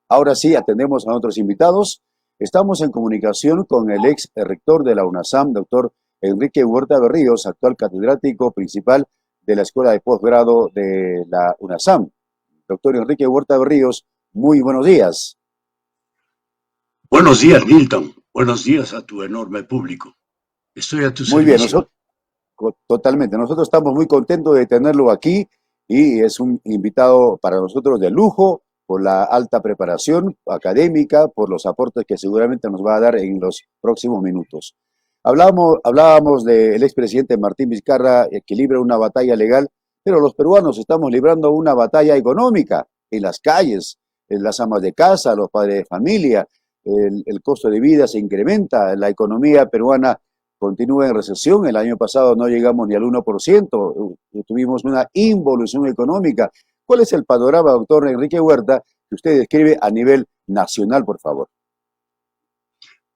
Ahora sí, atendemos a nuestros invitados. Estamos en comunicación con el ex rector de la UNASAM, doctor Enrique Huerta Berríos, actual catedrático principal de la Escuela de Posgrado de la UNASAM. Doctor Enrique Huerta Berríos, muy buenos días. Buenos días, Milton. Buenos días a tu enorme público. Estoy a tu Muy bien, servicio. totalmente. Nosotros estamos muy contentos de tenerlo aquí y es un invitado para nosotros de lujo por la alta preparación académica, por los aportes que seguramente nos va a dar en los próximos minutos. Hablábamos del expresidente Martín Vizcarra, que libra una batalla legal, pero los peruanos estamos librando una batalla económica en las calles, en las amas de casa, los padres de familia. El costo de vida se incrementa, la economía peruana continúa en recesión. El año pasado no llegamos ni al 1%, tuvimos una involución económica. ¿Cuál es el panorama, doctor Enrique Huerta, que usted describe a nivel nacional, por favor?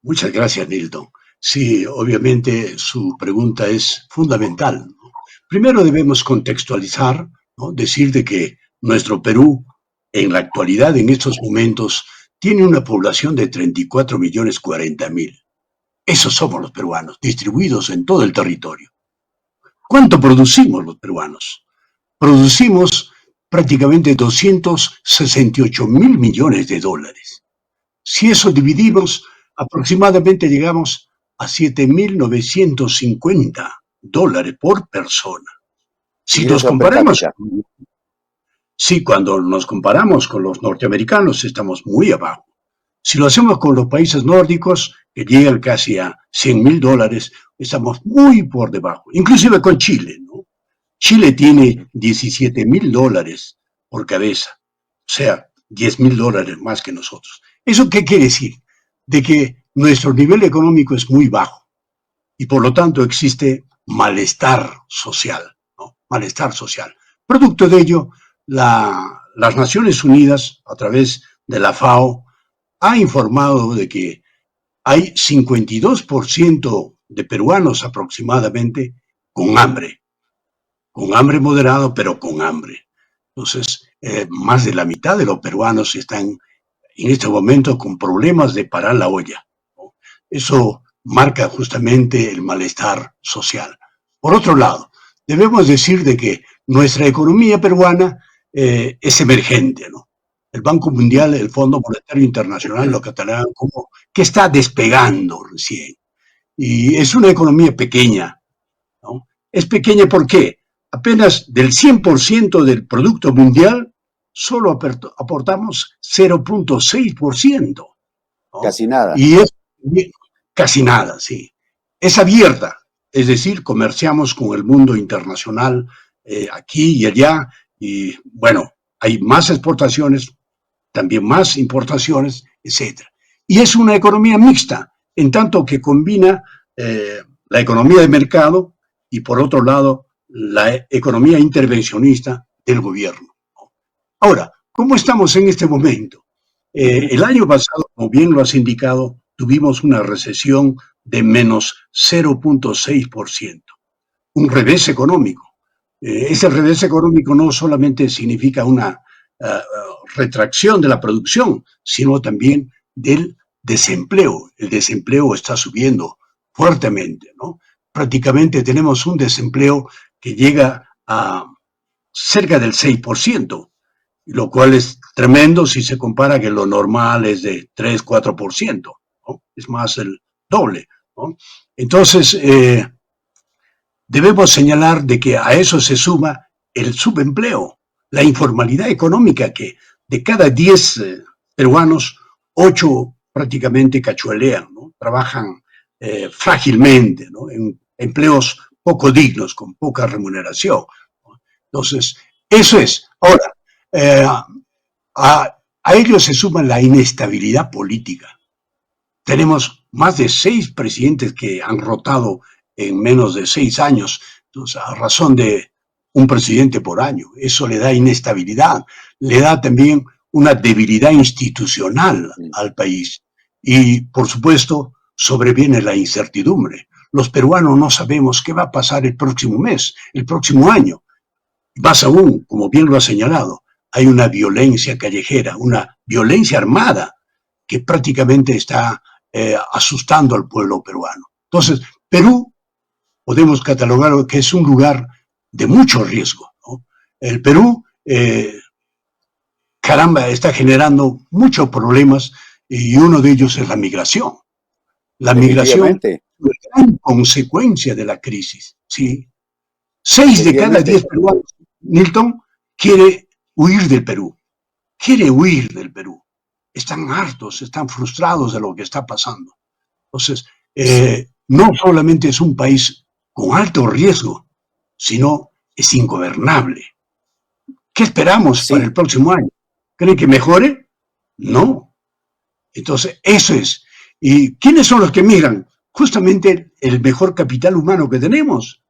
Muchas gracias, Milton. Sí, obviamente su pregunta es fundamental, ¿no? Primero debemos contextualizar, ¿no? Decir de que nuestro Perú, en la actualidad, en estos momentos, tiene una población de 34.040.000. Esos somos los peruanos, distribuidos en todo el territorio. ¿Cuánto producimos los peruanos? Producimos prácticamente 268.000 millones de dólares. Si eso dividimos, aproximadamente llegamos a 7.950 dólares por persona. Si nos Ingreso per comparamos, cápita. sí, cuando nos comparamos con los norteamericanos estamos muy abajo. Si lo hacemos con los países nórdicos, que llegan casi a 100.000 dólares, estamos muy por debajo. Inclusive con Chile, ¿no? Chile tiene 17.000 dólares por cabeza, o sea, 10.000 dólares más que nosotros. ¿Eso qué quiere decir? De que nuestro nivel económico es muy bajo y por lo tanto existe malestar social, ¿no? Malestar social. Producto de ello, las Naciones Unidas, a través de la FAO, ha informado de que hay 52% de peruanos aproximadamente con hambre moderado, pero con hambre. Entonces, más de la mitad de los peruanos están en este momento con problemas de parar la olla, ¿no? Eso marca justamente el malestar social. Por otro lado, debemos decir de que nuestra economía peruana es emergente, ¿no? El Banco Mundial, el Fondo Monetario Internacional lo catalogan como que está despegando recién. Y es una economía pequeña, ¿no? Es pequeña porque apenas del 100% del Producto Mundial solo aportamos 0.6%, ¿no? Casi nada. Y es casi nada, sí. Es abierta, es decir, comerciamos con el mundo internacional aquí y allá, y bueno, hay más exportaciones, también más importaciones, etcétera. Y es una economía mixta, en tanto que combina la economía de mercado y por otro lado la economía intervencionista del gobierno. Ahora, ¿cómo estamos en este momento? El año pasado, como bien lo has indicado, tuvimos una recesión de menos 0.6%, un revés económico. Ese revés económico no solamente significa una retracción de la producción, sino también del desempleo. El desempleo está subiendo fuertemente, ¿no? Prácticamente tenemos un desempleo que llega a cerca del 6%, lo cual es tremendo si se compara que lo normal es de 3-4%, ¿no? Es más el doble, ¿no? Entonces, debemos señalar de que a eso se suma el subempleo, la informalidad económica, que de cada 10 peruanos, 8 prácticamente cachuelean, ¿no? Trabajan frágilmente, ¿no? En empleos poco dignos, con poca remuneración, ¿no? Entonces, eso es. Ahora, a ello se suma la inestabilidad política. Tenemos más de 6 presidentes que han rotado en menos de 6 años, entonces, a razón de un presidente por año. Eso le da inestabilidad, le da también una debilidad institucional al país. Y, por supuesto, sobreviene la incertidumbre. Los peruanos no sabemos qué va a pasar el próximo mes, el próximo año. Más aún, como bien lo ha señalado, hay una violencia callejera, una violencia armada que prácticamente está asustando al pueblo peruano. Entonces, Perú podemos catalogarlo que es un lugar de mucho riesgo, ¿no? El Perú, caramba, está generando muchos problemas y uno de ellos es la migración. La migración es una gran consecuencia de la crisis, ¿sí? 6 de cada 10 peruanos, Nilton, quiere huir del Perú. Quiere huir del Perú. Están hartos, están frustrados de lo que está pasando. Entonces, no solamente es un país con alto riesgo, sino es ingobernable. ¿Qué esperamos para el próximo año? ¿Creen que mejore? No. Entonces, eso es. ¿Y quiénes son los que migran? Justamente el mejor capital humano que tenemos.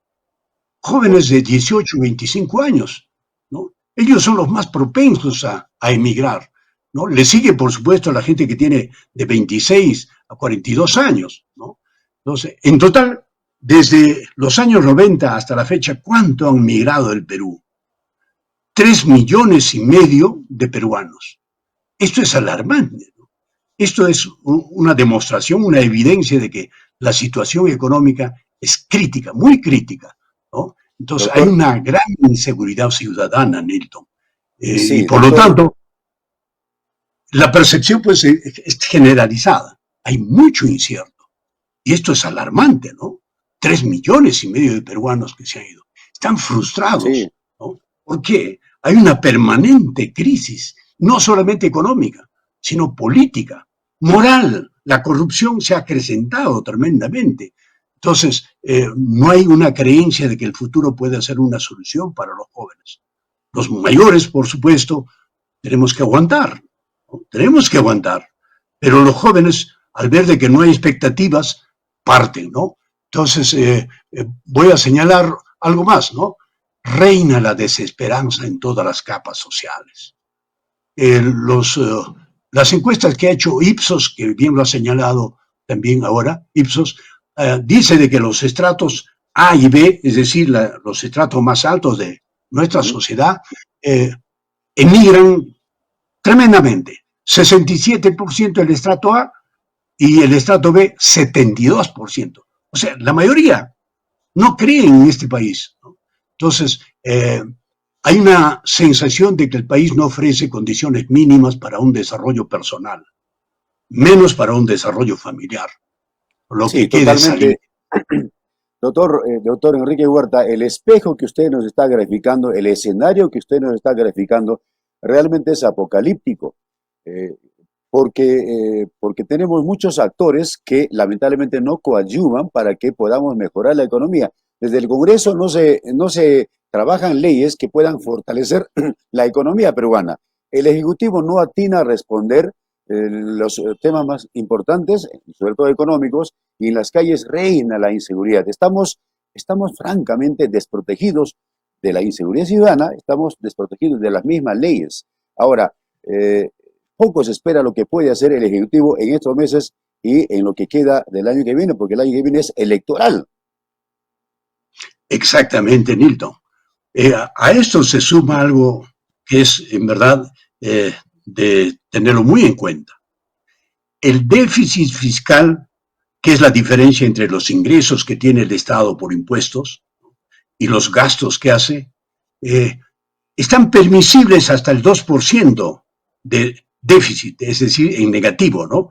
Jóvenes de 18, 25 años, ¿no? Ellos son los más propensos a emigrar, ¿no? Le sigue, por supuesto, la gente que tiene de 26 a 42 años, ¿no? Entonces, en total, desde los años 90 hasta la fecha, ¿cuánto han migrado del Perú? 3,5 millones de peruanos. Esto es alarmante, ¿no? Esto es una demostración, una evidencia de que la situación económica es crítica, muy crítica, ¿no? Entonces, doctor, hay una gran inseguridad ciudadana, Nilton. Y por lo tanto, la percepción pues es generalizada. Hay mucho incierto. Y esto es alarmante, ¿no? 3,5 millones de peruanos que se han ido. Están frustrados, ¿no? ¿Por qué? Hay una permanente crisis, no solamente económica, sino política, moral. La corrupción se ha acrecentado tremendamente. Entonces, no hay una creencia de que el futuro puede ser una solución para los jóvenes. Los mayores, por supuesto, tenemos que aguantar, ¿no? Tenemos que aguantar. Pero los jóvenes, al ver de que no hay expectativas, parten, ¿no? Entonces, voy a señalar algo más, ¿no? Reina la desesperanza en todas las capas sociales. Las encuestas que ha hecho Ipsos, que bien lo ha señalado también ahora, Ipsos, dice de que los estratos A y B, es decir, los estratos más altos de nuestra sociedad, emigran tremendamente. 67% el estrato A y el estrato B, 72%. O sea, la mayoría no creen en este país, ¿no? Entonces, hay una sensación de que el país no ofrece condiciones mínimas para un desarrollo personal, menos para un desarrollo familiar. Lo que queda es salir. Doctor Enrique Huerta, el espejo que usted nos está graficando, el escenario que usted nos está graficando, realmente es apocalíptico, porque tenemos muchos actores que lamentablemente no coadyuvan para que podamos mejorar la economía. Desde el Congreso no se trabajan leyes que puedan fortalecer la economía peruana. El Ejecutivo no atina a responder los temas más importantes, sobre todo económicos, y en las calles reina la inseguridad. Estamos francamente desprotegidos de la inseguridad ciudadana, estamos desprotegidos de las mismas leyes. Ahora, poco se espera lo que puede hacer el Ejecutivo en estos meses y en lo que queda del año que viene, porque el año que viene es electoral. Exactamente, Nilton. A esto se suma algo que es, en verdad, de tenerlo muy en cuenta. El déficit fiscal, que es la diferencia entre los ingresos que tiene el Estado por impuestos y los gastos que hace, están permisibles hasta el 2% de déficit, es decir, en negativo, ¿no?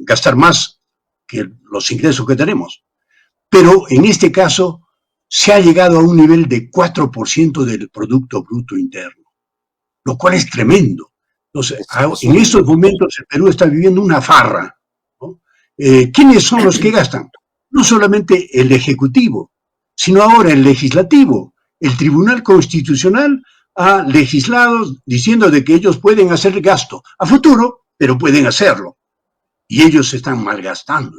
Gastar más que los ingresos que tenemos. Pero en este caso se ha llegado a un nivel de 4% del Producto Bruto Interno, lo cual es tremendo. Entonces, en estos momentos el Perú está viviendo una farra, ¿no? ¿Quiénes son los que gastan? No solamente el Ejecutivo, sino ahora el Legislativo. El Tribunal Constitucional ha legislado diciendo de que ellos pueden hacer gasto a futuro, pero pueden hacerlo. Y ellos se están malgastando.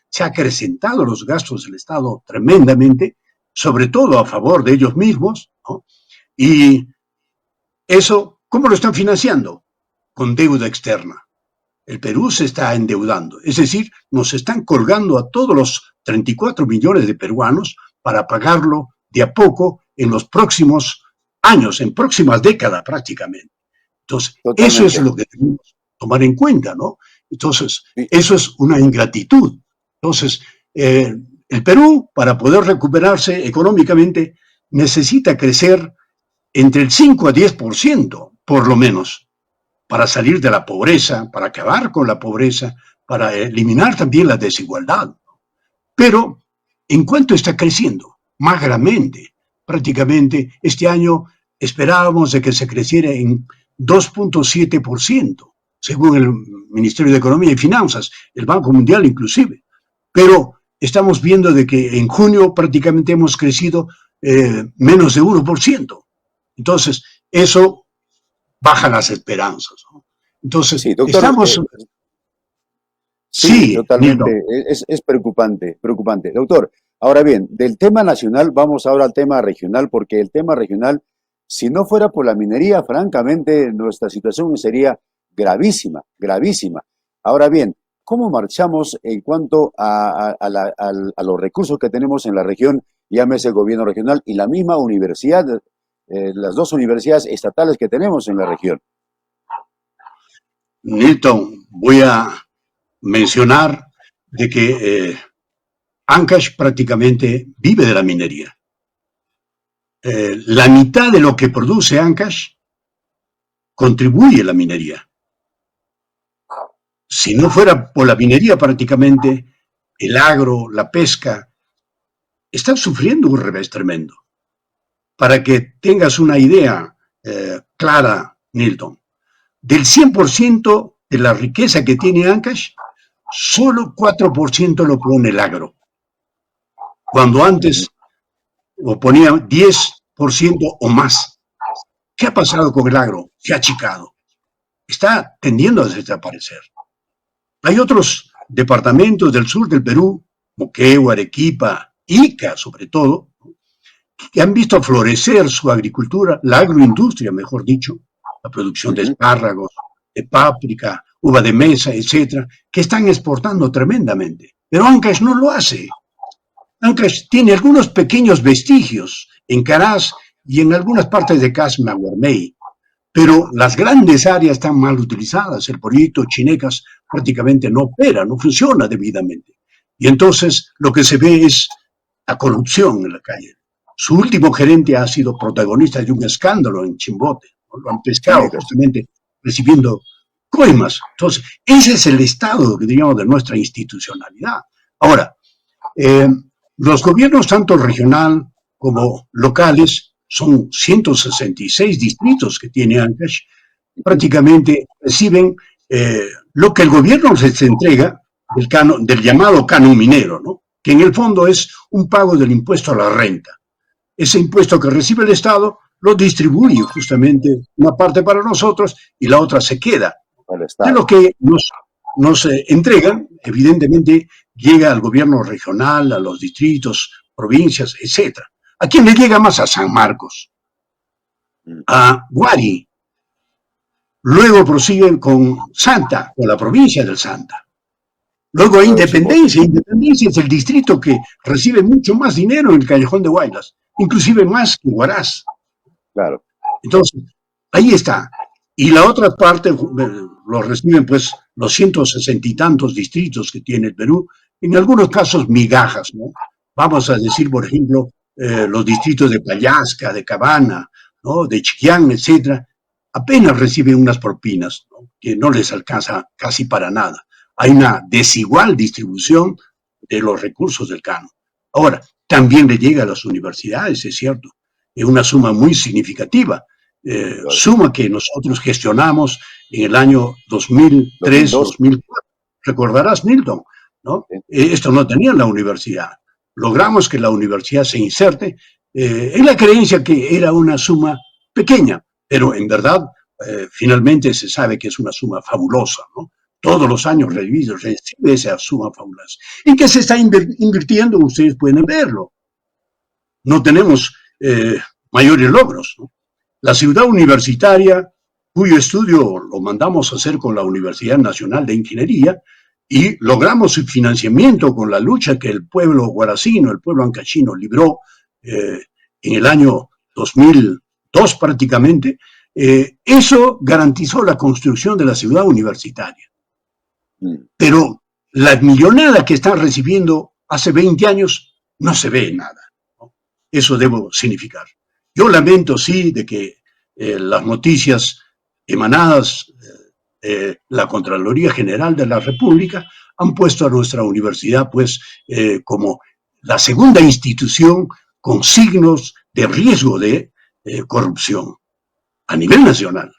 Se han acrecentado los gastos del Estado tremendamente, sobre todo a favor de ellos mismos, ¿no? Y eso, ¿cómo lo están financiando? Con deuda externa. El Perú se está endeudando, es decir, nos están colgando a todos los 34 millones de peruanos para pagarlo de a poco en los próximos años, en próximas décadas prácticamente. Entonces, eso es Totalmente. lo que tenemos que tomar en cuenta, ¿no? Entonces, Sí, eso es una ingratitud. Entonces, el Perú, para poder recuperarse económicamente, necesita crecer entre el 5 a 10%, por lo menos, para salir de la pobreza, para acabar con la pobreza, para eliminar también la desigualdad. Pero, ¿en cuánto está creciendo? Magramente. Prácticamente este año esperábamos de que se creciera en 2,7%, según el Ministerio de Economía y Finanzas, el Banco Mundial inclusive. Pero estamos viendo de que en junio prácticamente hemos crecido menos de 1%. Entonces, eso baja las esperanzas, ¿no? Entonces, sí, doctor, estamos... sí, Sí, totalmente. Nildo. Es preocupante, preocupante. Doctor, ahora bien, del tema nacional vamos ahora al tema regional, porque el tema regional, si no fuera por la minería, francamente, nuestra situación sería gravísima, gravísima. Ahora bien, ¿cómo marchamos en cuanto a los recursos que tenemos en la región, llámese gobierno regional y la misma universidad, las dos universidades estatales que tenemos en la región? Nilton, voy a mencionar de que Ancash prácticamente vive de la minería. La mitad de lo que produce Ancash contribuye a la minería. Si no fuera por la minería, prácticamente el agro, la pesca, están sufriendo un revés tremendo. Para que tengas una idea clara, Nilton, del 100% de la riqueza que tiene Ancash, solo 4% lo pone el agro. Cuando Ujú. antes lo ponía 10% o más. ¿Qué ha pasado con el agro? Se ha achicado. Está tendiendo a desaparecer. Hay otros departamentos del sur del Perú, Moquegua, Arequipa, Ica sobre todo, que han visto florecer su agricultura, la agroindustria, mejor dicho, la producción de Ujú. espárragos, de páprica, uva de mesa, etcétera, que están exportando tremendamente. Pero Ancash no lo hace. Ancash tiene algunos pequeños vestigios en Caraz y en algunas partes de Casma, Guarmey, pero las grandes áreas están mal utilizadas. El proyecto Chinecas prácticamente no opera, no funciona debidamente. Y entonces lo que se ve es la corrupción en la calle. Su último gerente ha sido protagonista de un escándalo en Chimbote. Lo han pescado Chinecas. justamente recibiendo coimas. Entonces, ese es el estado, digamos, de nuestra institucionalidad. Ahora, eh, los gobiernos, tanto regional como locales, son 166 distritos que tiene Ancash, Ujú. prácticamente reciben lo que el gobierno les entrega del llamado canon minero, ¿no? Que en el fondo es un pago del impuesto a la renta. Ese impuesto que recibe el Estado lo distribuye justamente una parte para nosotros y la otra se queda. Al De lo Estado. que nos entregan, evidentemente, llega al gobierno regional, a los distritos, provincias, etcétera. ¿A quién le llega más? A San Marcos, Mm. a Guari, luego prosiguen con Santa, con la provincia del Santa. Luego a Nuevo Chimbote. Independencia. Independencia es el distrito que recibe mucho más dinero en el Callejón de Guaylas, inclusive más que Huaraz. Claro. Entonces, ahí está. Y la otra parte lo reciben pues los 160 y tantos distritos que tiene el Perú, en algunos casos migajas, ¿no? Vamos a decir, por ejemplo, los distritos de Payasca, de Cabana, ¿no? De Chiquián, etcétera, apenas reciben unas propinas, ¿no? Que no les alcanza casi para nada. Hay una desigual distribución de los recursos del canon. Ahora, también le llega a las universidades, es cierto, es una suma muy significativa, suma que nosotros gestionamos en el año 2003, 2002. 2004. Recordarás, Milton, ¿no? ¿Sí? Esto no tenía la universidad. Logramos que la universidad se inserte en la creencia que era una suma pequeña, pero en verdad finalmente se sabe que es una suma fabulosa, ¿no? Todos los años Ujú. recibe esa suma fabulosa. ¿En qué se está invirtiendo? Ustedes pueden verlo. No tenemos mayores logros, ¿no? La ciudad universitaria, cuyo estudio lo mandamos a hacer con la Universidad Nacional de Ingeniería, y logramos su financiamiento con la lucha que el pueblo guaracino, el pueblo ancachino libró en el año 2002 prácticamente, Eso garantizó la construcción de la ciudad universitaria. Mm. Pero la millonada que están recibiendo hace 20 años no se ve nada, ¿no? Eso debo significar. Yo lamento, sí, de que las noticias emanadas de la Contraloría General de la República han puesto a nuestra universidad, pues, como la segunda institución con signos de riesgo de corrupción a nivel nacional,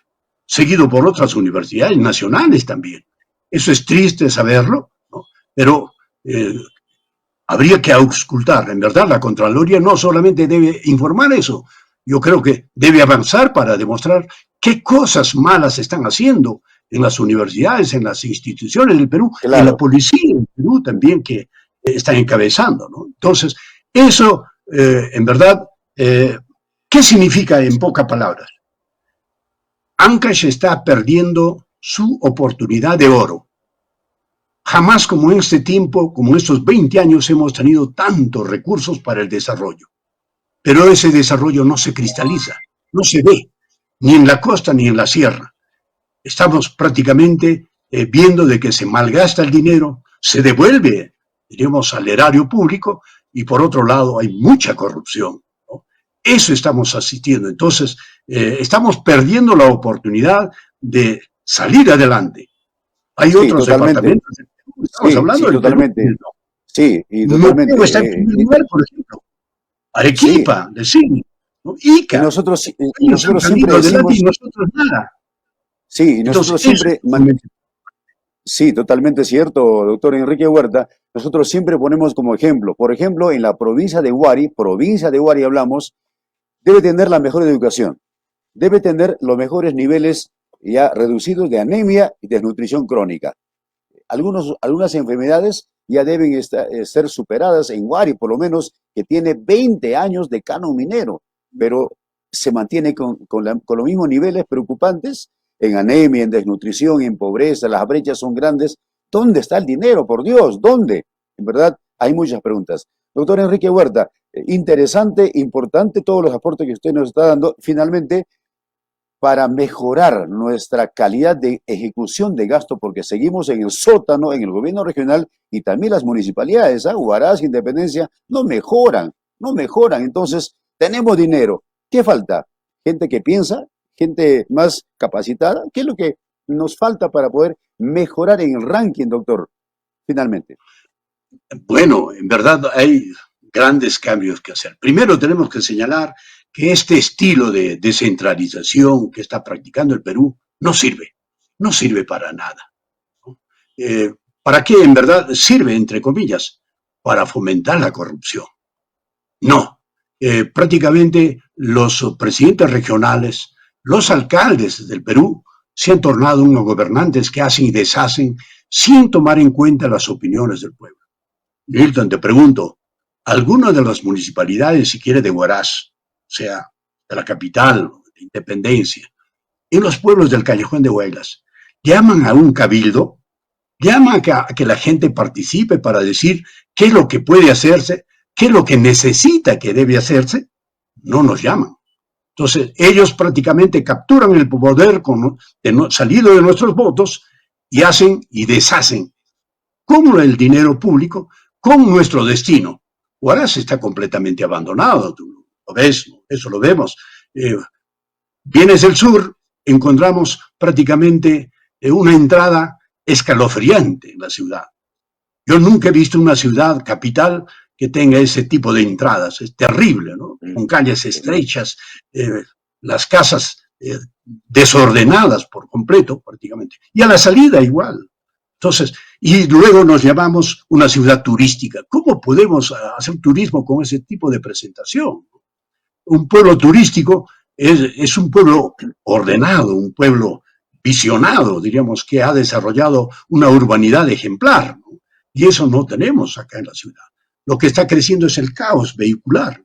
seguido por otras universidades nacionales también. Eso es triste saberlo, ¿no? Pero habría que auscultar. En verdad, la Contraloría no solamente debe informar eso, yo creo que debe avanzar para demostrar qué cosas malas se están haciendo en las universidades, en las instituciones del Perú, Claro. en la policía del Perú también, que están encabezando, ¿no? Entonces, eso, en verdad, ¿qué significa en pocas palabras? Ancash está perdiendo su oportunidad de oro. Jamás como en este tiempo, como en estos 20 años, hemos tenido tantos recursos para el desarrollo. Pero ese desarrollo no se cristaliza, no se ve, ni en la costa ni en la sierra. Estamos prácticamente viendo de que se malgasta el dinero, se devuelve, diríamos, al erario público, y por otro lado hay mucha corrupción, ¿no? Eso estamos asistiendo. Entonces, estamos perdiendo la oportunidad de salir adelante. Hay otros departamentos del Perú, estamos hablando del totalmente. Perú. Sí, y totalmente. No está en primer lugar, por ejemplo. Arequipa, decimos, ¿no? Ica. Y nosotros siempre decimos, y nosotros nada. Sí, y nosotros siempre... Sí, totalmente cierto, doctor Enrique Huerta. Nosotros siempre ponemos como ejemplo, por ejemplo, en la provincia de Huari hablamos, debe tener la mejor educación, debe tener los mejores niveles ya reducidos de anemia y desnutrición crónica. Algunas enfermedades ya deben ser superadas en Huari, por lo menos, que tiene 20 años de canon minero, pero se mantiene con los mismos niveles preocupantes en anemia, en desnutrición, en pobreza, las brechas son grandes. ¿Dónde está el dinero, por Dios? ¿Dónde? En verdad, hay muchas preguntas. Doctor Enrique Huerta, interesante, importante todos los aportes que usted nos está dando. Finalmente, para mejorar nuestra calidad de ejecución de gasto, porque seguimos en el sótano, en el gobierno regional y también las municipalidades, Huaraz, Independencia, no mejoran. Entonces, tenemos dinero. ¿Qué falta? Gente que piensa, gente más capacitada. ¿Qué es lo que nos falta para poder mejorar en el ranking, doctor? Finalmente. Bueno, en verdad hay grandes cambios que hacer. Primero tenemos que señalar que este estilo de descentralización que está practicando el Perú no sirve para nada. ¿Para qué en verdad sirve, entre comillas? Para fomentar la corrupción. No, prácticamente los presidentes regionales, los alcaldes del Perú se han tornado unos gobernantes que hacen y deshacen sin tomar en cuenta las opiniones del pueblo. Milton, te pregunto, ¿alguna de las municipalidades, si quiere, de Huaraz, o sea, de la capital, de Independencia, en los pueblos del Callejón de Huaylas, llaman a un cabildo, llaman a que la gente participe para decir qué es lo que puede hacerse, qué es lo que necesita que debe hacerse? No nos llaman. Entonces, ellos prácticamente capturan el poder salido de nuestros votos y hacen y deshacen con el dinero público, con nuestro destino. Huaraz está completamente abandonado, tú lo ves, eso lo vemos. Vienes del sur, encontramos prácticamente una entrada escalofriante en la ciudad. Yo nunca he visto una ciudad capital que tenga ese tipo de entradas, es terrible, ¿no? Con calles estrechas, las casas desordenadas por completo prácticamente, y a la salida igual. Entonces, y luego nos llamamos una ciudad turística. ¿Cómo podemos hacer turismo con ese tipo de presentación? Un pueblo turístico es un pueblo ordenado, un pueblo visionado, diríamos, que ha desarrollado una urbanidad ejemplar, ¿no? Y eso no tenemos acá en la ciudad. Lo que está creciendo es el caos vehicular.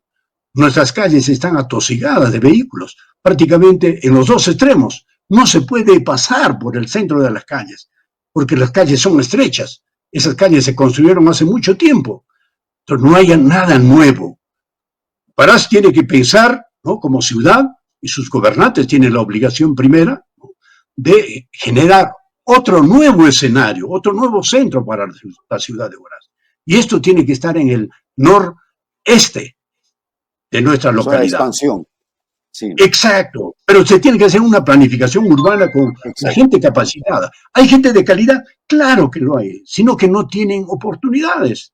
Nuestras calles están atosigadas de vehículos, prácticamente en los dos extremos. No se puede pasar por el centro de las calles, porque las calles son estrechas. Esas calles se construyeron hace mucho tiempo. Entonces no hay nada nuevo. Huaraz tiene que pensar, ¿no?, como ciudad y sus gobernantes tienen la obligación primera, ¿no?, de generar otro nuevo escenario, otro nuevo centro para la ciudad de Huaraz. Y esto tiene que estar en el noreste de nuestra en zona de localidad. expansión. Sí, Exacto, pero se tiene que hacer una planificación urbana con la exacto. gente capacitada. ¿Hay gente de calidad? Claro que lo hay, sino que no tienen oportunidades.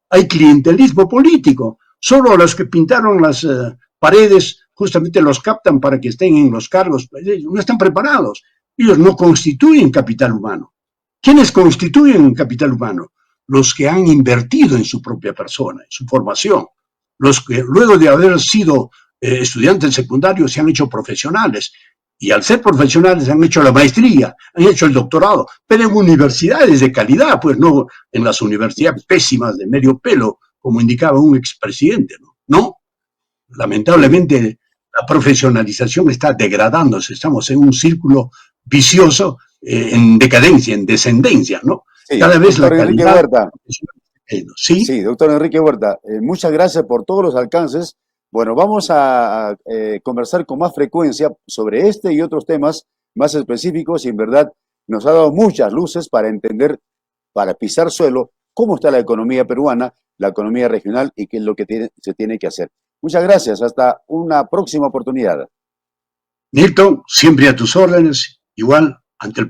Hay clientelismo político. Solo los que pintaron las paredes justamente los captan para que estén en los cargos. No están preparados. Ellos no constituyen capital humano. ¿Quiénes constituyen capital humano? Los que han invertido en su propia persona, en su formación. Los que luego de haber sido estudiantes secundarios se han hecho profesionales. Y al ser profesionales han hecho la maestría, han hecho el doctorado, pero en universidades de calidad, pues no en las universidades pésimas de medio pelo, como indicaba un expresidente, ¿no? No, lamentablemente la profesionalización está degradándose, estamos en un círculo vicioso, en decadencia, en descendencia, ¿no? Sí, Cada vez doctor la Enrique calidad Huerta. ¿sí? Sí, doctor Enrique Huerta, muchas gracias por todos los alcances. Bueno, vamos a conversar con más frecuencia sobre este y otros temas más específicos y en verdad nos ha dado muchas luces para entender, para pisar suelo, cómo está la economía peruana, la economía regional y qué es lo que se tiene que hacer. Muchas gracias, hasta una próxima oportunidad. Nilton, siempre a tus órdenes, igual ante el público.